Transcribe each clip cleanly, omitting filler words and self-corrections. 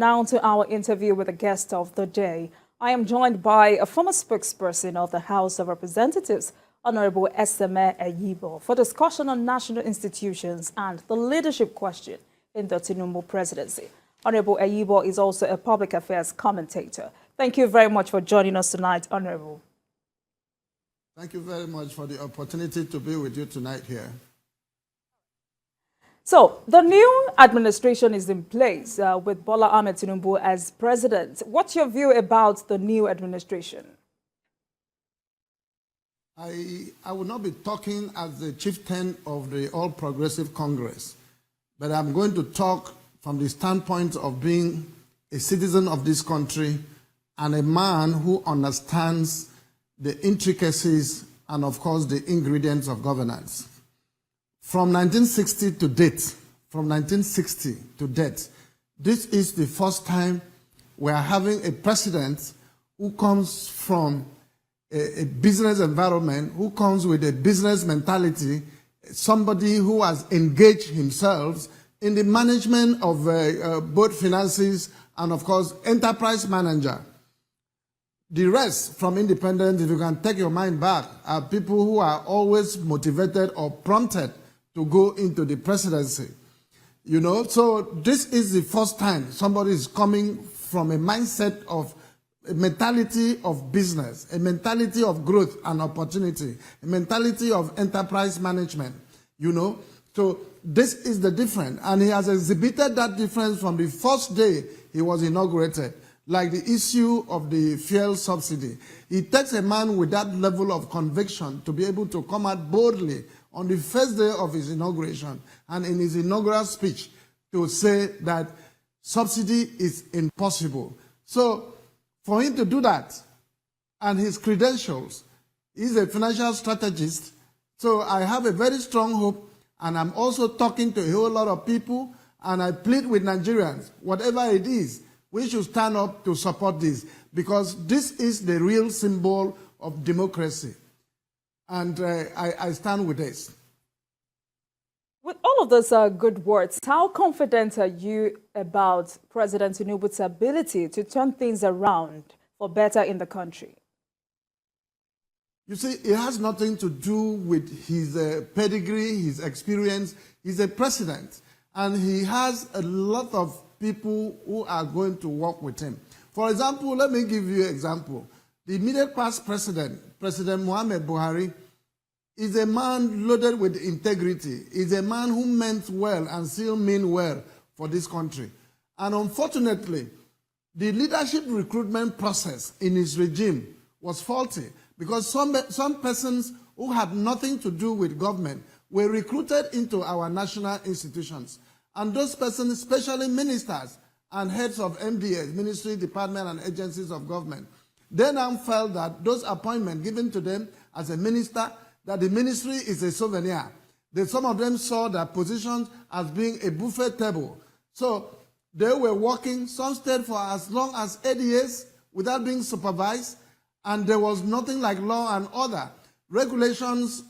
now to our interview with the guest of the day. I am joined by a former spokesperson of the House of Representatives, Honorable Eyiboh, for discussion on national institutions and the leadership question in the Tinubu presidency. Honorable Eyiboh is also a public affairs commentator. Thank you very much for joining us tonight, Honorable. Thank you very much for the opportunity to be with you tonight here. So, the new administration is in place with Bola Ahmed Tinubu as president. What's your view about the new administration? I will not be talking as the chieftain of the All Progressive Congress, but I'm going to talk from the standpoint of being a citizen of this country and a man who understands the intricacies and, of course, the ingredients of governance. From 1960 to date, this is the first time we are having a president who comes from a business environment, who comes with a business mentality, somebody who has engaged himself in the management of both finances and, of course, enterprise manager. The rest from independent, if you can take your mind back, are people who are always motivated or prompted to go into the presidency. You know, so this is the first time somebody is coming from a mindset of a mentality of business, a mentality of growth and opportunity, a mentality of enterprise management, you know. So this is the difference, and he has exhibited that difference from the first day he was inaugurated, like the issue of the fuel subsidy. It takes a man with that level of conviction to be able to come out boldly on the first day of his inauguration and in his inaugural speech to say that subsidy is impossible. So for him to do that, and his credentials, he's a financial strategist, so I have a very strong hope, and I'm also talking to a whole lot of people, and I plead with Nigerians, whatever it is, we should stand up to support this, because this is the real symbol of democracy. And I stand with this. With all of those good words, how confident are you about President Tinubu's ability to turn things around for better in the country? You see, it has nothing to do with his pedigree, his experience. He's a president, and he has a lot of people who are going to work with him. For example, let me give you an example. The immediate past president, President Muhammad Buhari, is a man loaded with integrity. He's a man who meant well and still mean well for this country. And unfortunately, the leadership recruitment process in his regime was faulty because some persons who had nothing to do with government were recruited into our national institutions. And those persons, especially ministers and heads of MDAs, ministry, department, and agencies of government, they now felt that those appointments given to them as a minister, that the ministry is a souvenir. Some of them saw their positions as being a buffet table. So they were working, some stayed for as long as 8 years without being supervised, and there was nothing like law and order. Regulations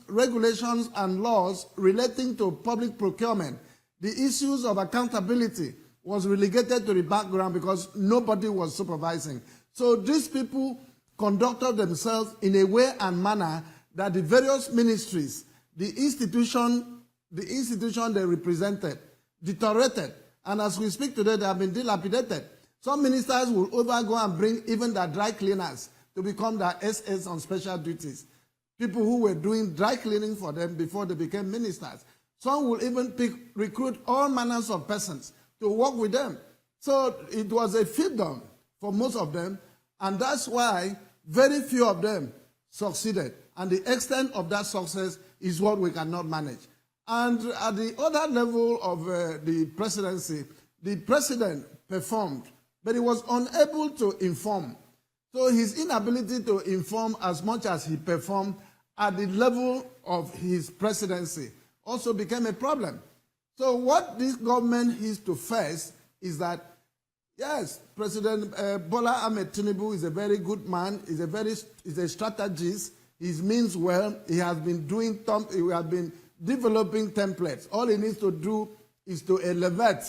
and laws relating to public procurement, the issues of accountability was relegated to the background because nobody was supervising. So these people conducted themselves in a way and manner that the various ministries, the institution they represented, deteriorated. And as we speak today, they have been dilapidated. Some ministers will go and bring even their dry cleaners to become their SS on special duties. People who were doing dry cleaning for them before they became ministers. Some will even recruit all manners of persons to work with them. So it was a fiefdom for most of them, and that's why very few of them succeeded. And the extent of that success is what we cannot manage. And at the other level of the presidency, the president performed, but he was unable to inform. So his inability to inform as much as he performed at the level of his presidency also became a problem. So what this government is to face is that, yes, President Bola Ahmed Tinubu is a very good man, is a strategist. He means well. He has been developing templates. All he needs to do is to elevate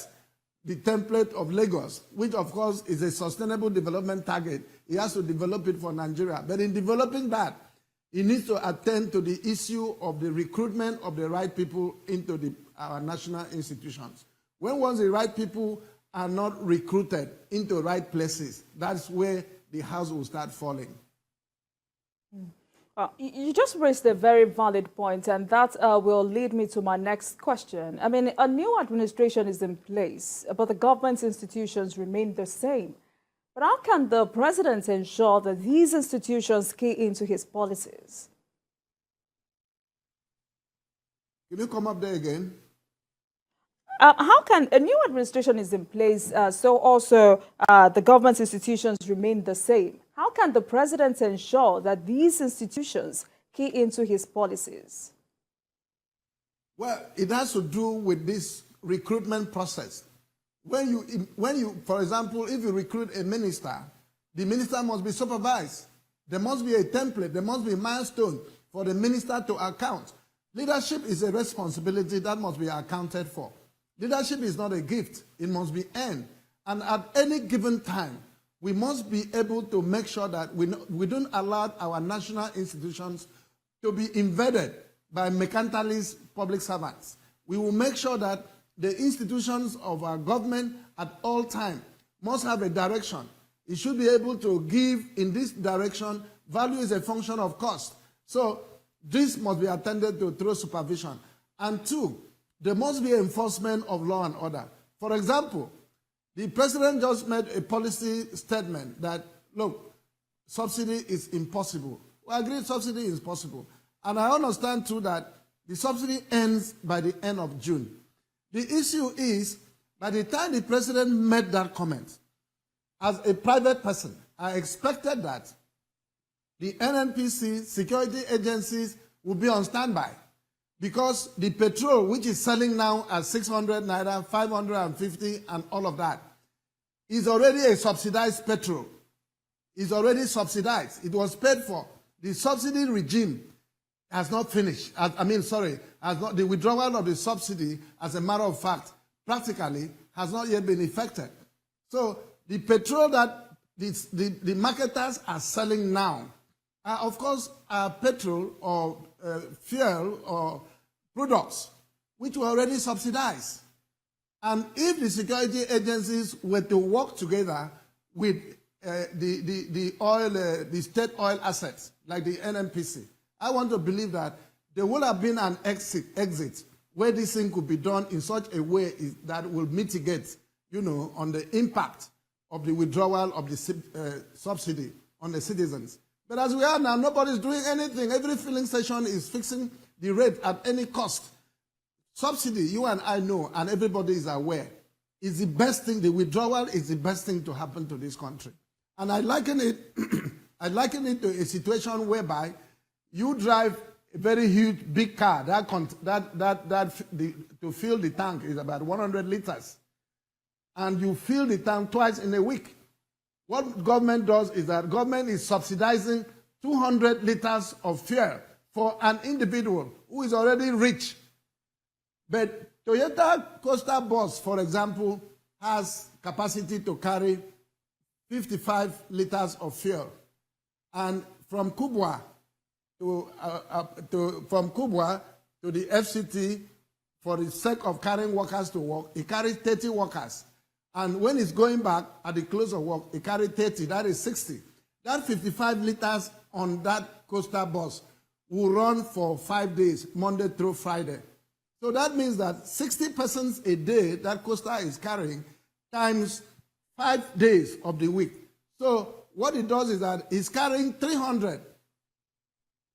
the template of Lagos, which of course is a sustainable development target. He has to develop it for Nigeria. But in developing that, he needs to attend to the issue of the recruitment of the right people into our national institutions. Once the right people are not recruited into right places, that's where the house will start falling. You just raised a very valid point, and that will lead me to my next question. I mean, a new administration is in place, but the government's institutions remain the same. But how can the president ensure that these institutions key into his policies? Can you come up there again? How can a new administration is in place, so also the government's institutions remain the same? How can the president ensure that these institutions key into his policies? Well, it has to do with this recruitment process. When you, for example, if you recruit a minister, the minister must be supervised. There must be a template. There must be a milestone for the minister to account. Leadership is a responsibility that must be accounted for. Leadership is not a gift. It must be earned. And at any given time, we must be able to make sure that we don't allow our national institutions to be invaded by mercantilist public servants. We will make sure that the institutions of our government at all times must have a direction. It should be able to give in this direction. Value is a function of cost. So this must be attended to through supervision. And two, there must be enforcement of law and order. For example, the president just made a policy statement that, look, subsidy is impossible. We agree subsidy is possible. And I understand too that the subsidy ends by the end of June. The issue is, by the time the president made that comment, as a private person, I expected that the NNPC, security agencies would be on standby. Because the petrol, which is selling now at 600 naira, 550, and all of that, is already a subsidized petrol. It's already subsidized. It was paid for. The subsidy regime has not finished. The withdrawal of the subsidy, as a matter of fact, practically has not yet been effected. So the petrol that the marketers are selling now are, of course, petrol or fuel or products which were already subsidized. And if the security agencies were to work together with the state oil assets, like the NNPC, I want to believe that there would have been an exit where this thing could be done in such a way that will mitigate, on the impact of the withdrawal of the subsidy on the citizens. But as we are now, nobody's doing anything. Every filling station is fixing the rate at any cost. Subsidy, you and I know, and everybody is aware, is the best thing. The withdrawal is the best thing to happen to this country. And I liken it, to a situation whereby you drive a very huge, big car. To fill the tank is about 100 liters. And you fill the tank twice in a week. What government does is that government is subsidizing 200 liters of fuel for an individual who is already rich. But Toyota Coaster bus, for example, has capacity to carry 55 liters of fuel. And from Kubwa to the FCT, for the sake of carrying workers to work, it carries 30 workers. And when it's going back at the close of work, it carries 30, that is 60. That 55 liters on that coaster bus will run for 5 days, Monday through Friday. So that means that 60 persons a day that coaster is carrying times 5 days of the week. So what it does is that it's carrying 300.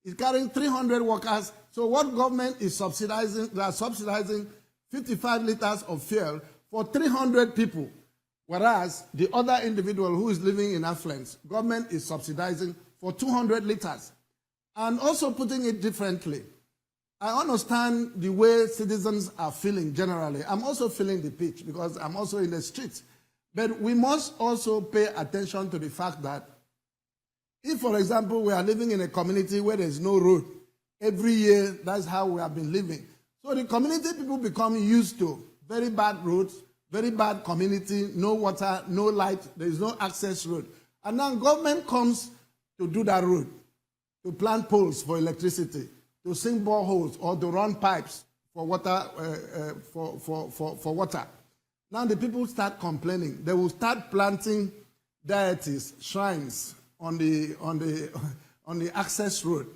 It's carrying 300 workers. So what government is subsidizing? They are subsidizing 55 liters of fuel for 300 people, whereas the other individual who is living in affluence, government is subsidizing for 200 liters. And also putting it differently, I understand the way citizens are feeling generally. I'm also feeling the pitch because I'm also in the streets. But we must also pay attention to the fact that if, for example, we are living in a community where there's no road, every year that's how we have been living. So the community people become used to very bad roads, very bad community, no water, no light, there is no access road. And now government comes to do that road, to plant poles for electricity, to sink boreholes or to run pipes for water, for water. Now the people start complaining. They will start planting deities, shrines on the access road.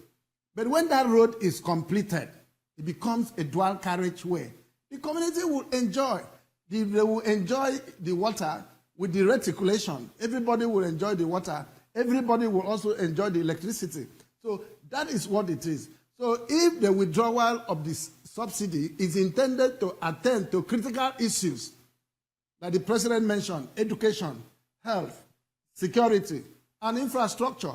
But when that road is completed, it becomes a dual carriageway. The community will enjoy. They will enjoy the water with the reticulation. Everybody will enjoy the water. Everybody will also enjoy the electricity. So that is what it is. So if the withdrawal of this subsidy is intended to attend to critical issues that the president mentioned, education, health, security, and infrastructure,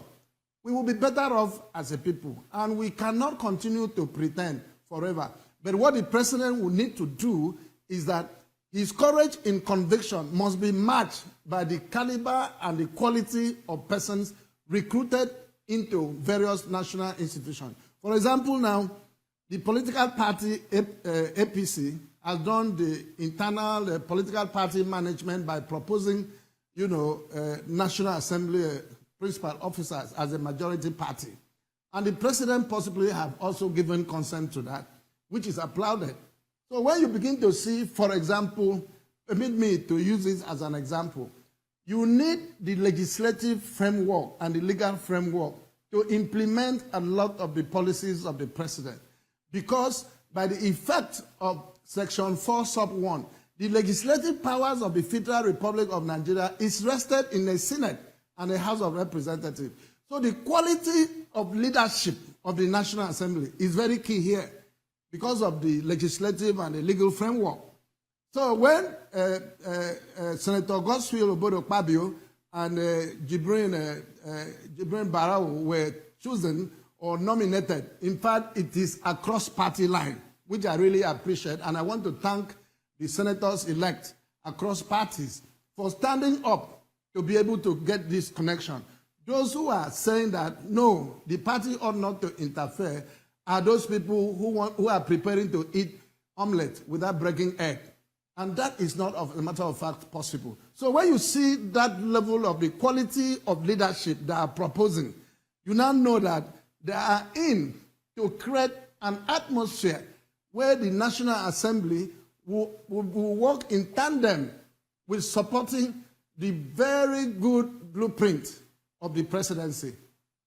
we will be better off as a people. And we cannot continue to pretend forever. But what the president will need to do is that his courage in conviction must be matched by the caliber and the quality of persons recruited into various national institutions. For example, now, the political party APC has done the internal political party management by proposing, National Assembly principal officers as a majority party. And the president possibly have also given consent to that, which is applauded. So when you begin to see, for example, permit me to use this as an example, you need the legislative framework and the legal framework to implement a lot of the policies of the president. Because by the effect of Section 4 sub 1, the legislative powers of the Federal Republic of Nigeria is rested in the Senate and the House of Representatives. So the quality of leadership of the National Assembly is very key here because of the legislative and the legal framework. So when Senator Godswill Obodo-Kpabio and Jibrin Barau were chosen or nominated, in fact, it is across party line, which I really appreciate, and I want to thank the senators-elect across parties for standing up to be able to get this connection. Those who are saying that, no, the party ought not to interfere, are those people who are preparing to eat omelette without breaking egg. And that is not, as a matter of fact, possible. So when you see that level of the quality of leadership they are proposing, you now know that they are in to create an atmosphere where the National Assembly will work in tandem with supporting the very good blueprint of the presidency.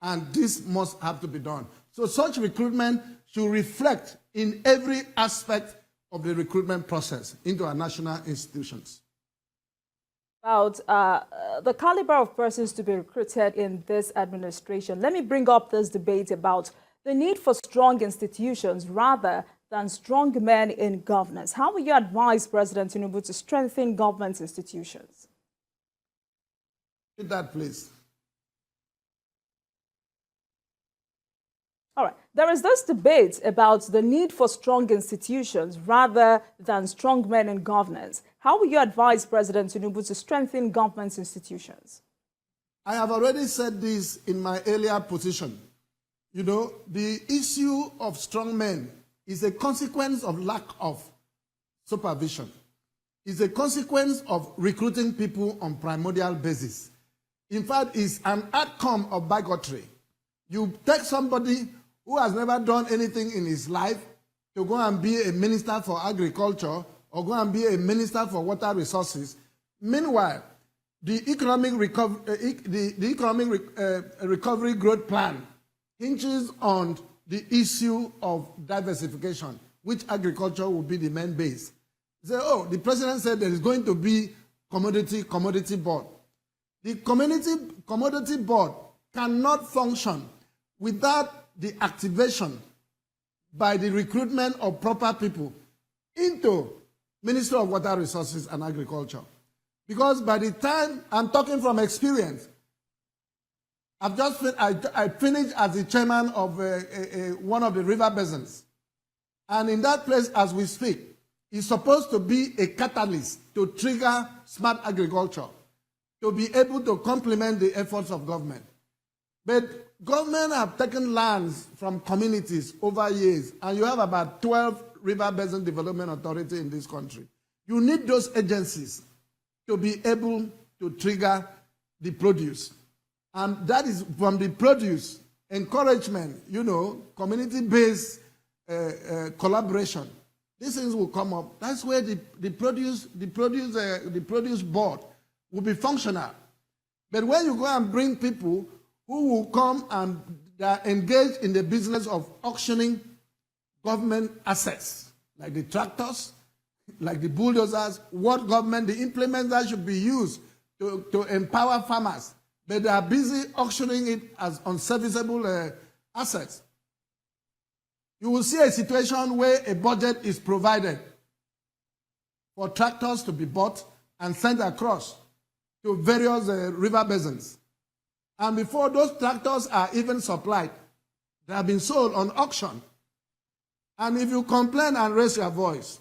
And this must have to be done. So such recruitment should reflect in every aspect of the recruitment process into our national institutions. About the caliber of persons to be recruited in this administration, let me bring up this debate about the need for strong institutions rather than strong men in governance. How will you advise President Tinubu to strengthen government institutions? Repeat that, please. All right. There is this debate about the need for strong institutions rather than strong men in governance. How will you advise President Tinubu to strengthen government institutions? I have already said this in my earlier position. The issue of strong men is a consequence of lack of supervision. It's a consequence of recruiting people on primordial basis. In fact, it's an outcome of bigotry. You take somebody who has never done anything in his life to go and be a minister for agriculture or go and be a minister for water resources. Meanwhile, the economic recovery growth plan hinges on the issue of diversification, which agriculture will be the main base. Say, the president said there is going to be commodity board. The commodity board cannot function without the activation by the recruitment of proper people into Ministry of Water Resources and Agriculture. Because by the time, I'm talking from experience, I finished as the chairman of one of the river basins. And in that place, as we speak, is supposed to be a catalyst to trigger smart agriculture, to be able to complement the efforts of government. But government have taken lands from communities over years, and you have about 12 river basin development authority in this country. You need those agencies to be able to trigger the produce. And that is from the produce, encouragement, community-based collaboration. These things will come up. That's where the produce board will be functional. But when you go and bring people who will come and they are engaged in the business of auctioning government assets, like the tractors, like the bulldozers, the implements that should be used to empower farmers, but they are busy auctioning it as unserviceable assets. You will see a situation where a budget is provided for tractors to be bought and sent across to various river basins. And before those tractors are even supplied, they have been sold on auction. And if you complain and raise your voice,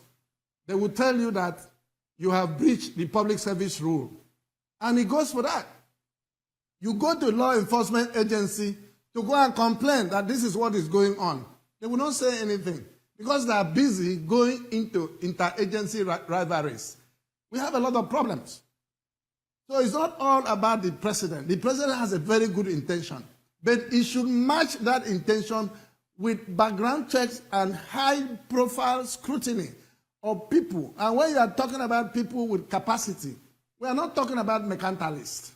they will tell you that you have breached the public service rule. And it goes for that. You go to law enforcement agency to go and complain that this is what is going on. They will not say anything because they are busy going into interagency rivalries. We have a lot of problems. So it's not all about the president. The president has a very good intention, but he should match that intention with background checks and high-profile scrutiny of people. And when you are talking about people with capacity, we are not talking about mercantilists.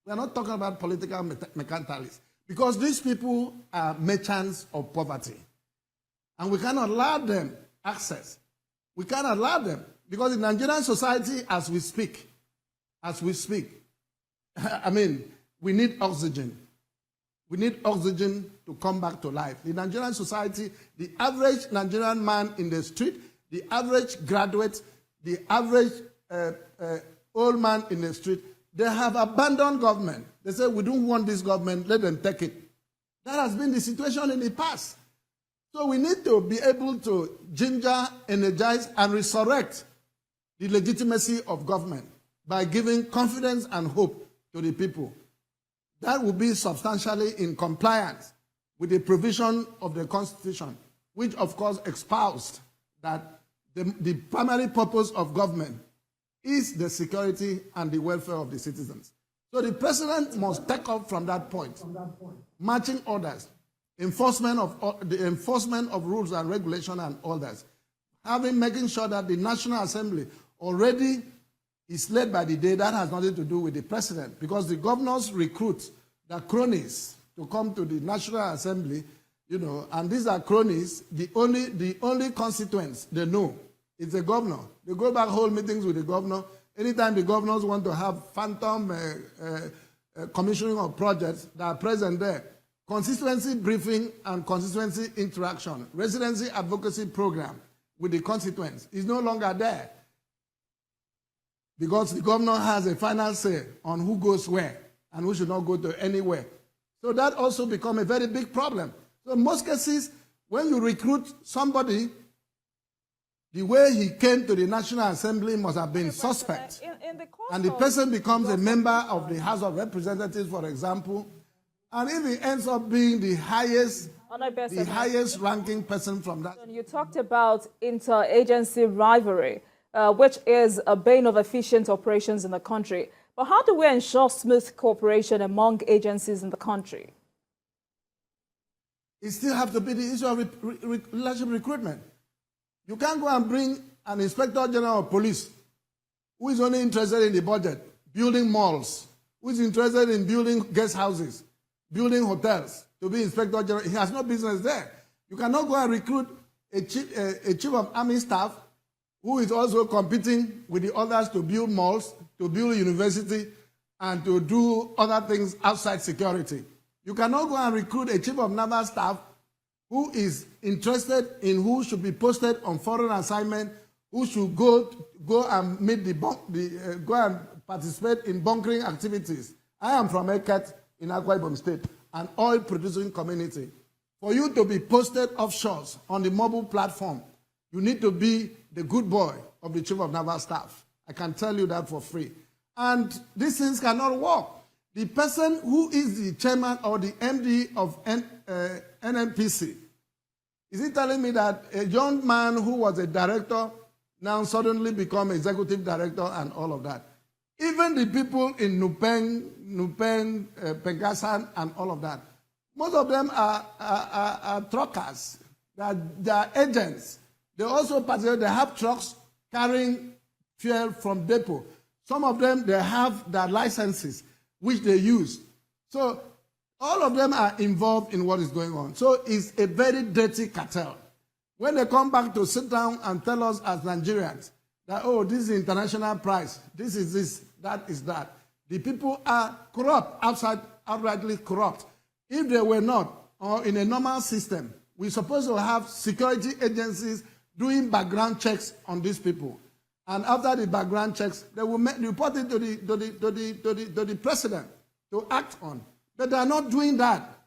We are not talking about political mercantilists, because these people are merchants of poverty. And we cannot allow them access. We cannot allow them, because in Nigerian society, as we speak, I mean, we need oxygen. We need oxygen to come back to life. In Nigerian society, the average Nigerian man in the street, the average graduate, the average old man in the street, they have abandoned government. They say, we don't want this government, let them take it. That has been the situation in the past. So we need to be able to ginger, energize, and resurrect the legitimacy of government by giving confidence and hope to the people. That will be substantially in compliance with the provision of the Constitution, which of course espoused that the primary purpose of government is the security and the welfare of the citizens. So the president must take off from that point. Marching orders, the enforcement of rules and regulation and orders, making sure that the National Assembly already is led by the day. That has nothing to do with the president, because the governors recruit the cronies to come to the National Assembly, and these are cronies. The only constituents they know is the governor. They go back, hold meetings with the governor. Anytime the governors want to have phantom commissioning of projects that are present there, constituency briefing and constituency interaction, residency advocacy program with the constituents is no longer there, because the governor has a final say on who goes where and who should not go to anywhere. So that also becomes a very big problem. So in most cases, when you recruit somebody, the way he came to the National Assembly must have been suspect. And the person becomes a member of the House of Representatives, for example, and if he ends up being the highest ranking person from that. You talked about interagency rivalry, which is a bane of efficient operations in the country. But how do we ensure smooth cooperation among agencies in the country? It still has to be the issue of leadership recruitment. You can't go and bring an Inspector General of Police who is only interested in the budget, building malls, who is interested in building guest houses, building hotels, to be Inspector General. He has no business there. You cannot go and recruit a chief of army staff who is also competing with the others to build malls, to build a university, and to do other things outside security. You cannot go and recruit a chief of naval staff who is interested in who should be posted on foreign assignment, who should go and meet go and participate in bunkering activities. I am from Eket in Eyiboh State, an oil-producing community. For you to be posted offshore on the mobile platform, you need to be the good boy of the Chief of Naval Staff. I can tell you that for free. And these things cannot work. The person who is the chairman or the MD of NNPC, is he telling me that a young man who was a director now suddenly become executive director and all of that. Even the people in Nupeng, Pengasan, and all of that, most of them are truckers. They are agents. They also they have trucks carrying fuel from depot. Some of them, they have their licenses, which they use. So all of them are involved in what is going on. So it's a very dirty cartel. When they come back to sit down and tell us as Nigerians that, oh, this is the international price, this is this, that is that, the people are corrupt, outrightly corrupt. If they were not, or in a normal system, we're supposed to have security agencies doing background checks on these people. And after the background checks, they will report it to the president to act on. But they are not doing that.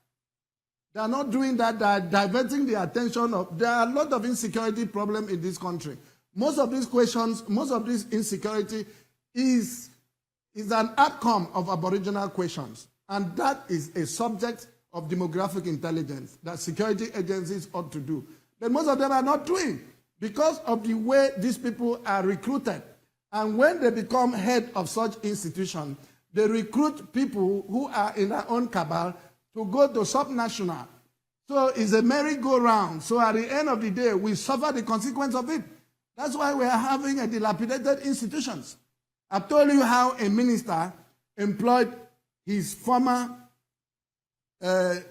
They are not doing that. They are diverting the attention of. There are a lot of insecurity problems in this country. Most of these questions, most of this insecurity is an outcome of Aboriginal questions. And that is a subject of demographic intelligence that security agencies ought to do. But most of them are not doing because of the way these people are recruited. And when they become head of such institutions, they recruit people who are in their own cabal to go to subnational. So it's a merry-go-round. So at the end of the day, we suffer the consequence of it. That's why we are having a dilapidated institutions. I've told you how a minister employed his former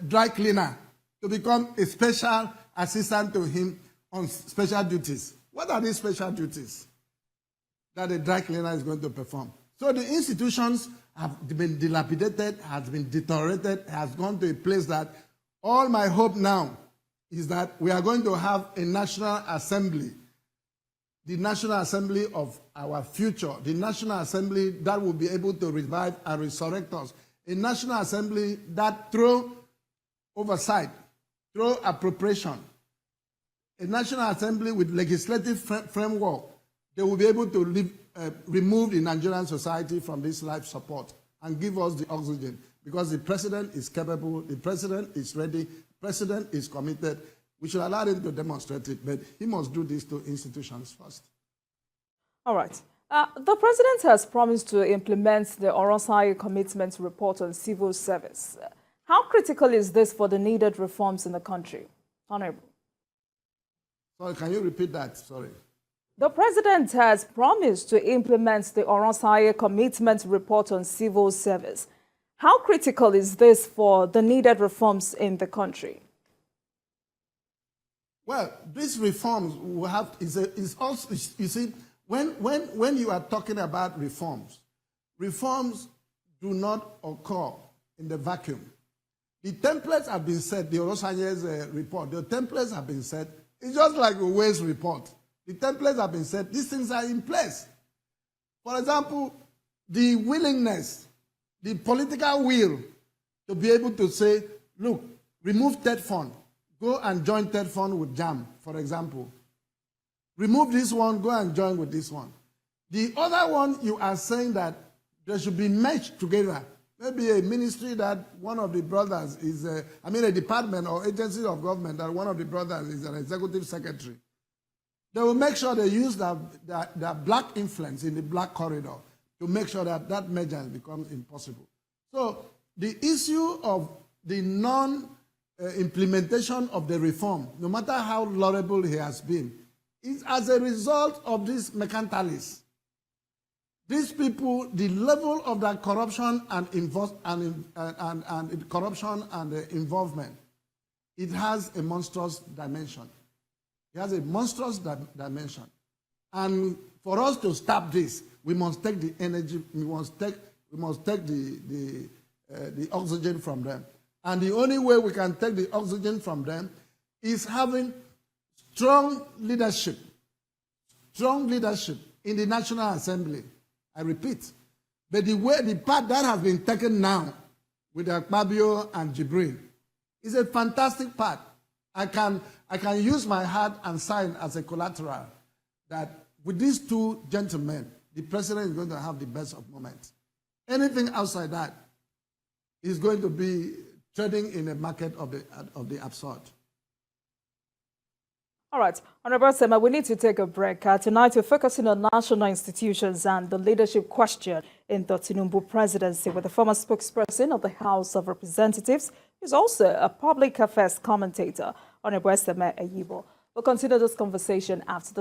dry cleaner to become a special assistant to him on special duties. What are these special duties that a dry cleaner is going to perform? So the institutions have been dilapidated, has been deteriorated, has gone to a place that all my hope now is that we are going to have a national assembly, the national assembly of our future, the national assembly that will be able to revive and resurrect us, a national assembly that through oversight, through appropriation, a national assembly with legislative framework, they will be able to remove the Nigerian society from this life support and give us the oxygen. Because the president is capable, the president is ready, the president is committed. We should allow him to demonstrate it, but he must do this to institutions first. All right. The president has promised to implement the Oronsai Commitment Report on Civil Service. How critical is this for the needed reforms in the country? Honorable. Sorry, can you repeat that? Sorry. The president has promised to implement the Oronsai Commitment Report on Civil Service. How critical is this for the needed reforms in the country? Well, these reforms will have is also, you see, when you are talking about reforms do not occur in the vacuum. The templates have been set, the Oronsai's report, the templates have been set. It's just like a waste report. The templates have been set. These things are in place. For example, the willingness, the political will to be able to say, look, remove third fund. Go and join third fund with JAM, for example. Remove this one, go and join with this one. The other one, you are saying that they should be merged together. Maybe a ministry that one of the brothers is, a department or agency of government that one of the brothers is an executive secretary. They will make sure they use their black influence in the black corridor to make sure that that merger becomes impossible. So the issue of the non-implementation of the reform, no matter how laudable he has been, is as a result of these mercantilists. These people, the level of their corruption and corruption and involvement, it has a monstrous dimension. It has a monstrous dimension. And for us to stop this, we must take the energy, we must take the oxygen from them. And the only way we can take the oxygen from them is having strong leadership in the National Assembly. I repeat. But the part that has been taken now with Akpabio and Jibril is a fantastic part. I can use my heart and sign as a collateral that with these two gentlemen, the president is going to have the best of moments. Anything outside that is going to be trading in a market of the absurd. All right, Honorable Sema, we need to take a break. Tonight, we're focusing on national institutions and the leadership question in the Tinubu presidency with the former spokesperson of the House of Representatives, who's also a public affairs commentator, Honorable Sema Eyiboh. We'll continue this conversation after the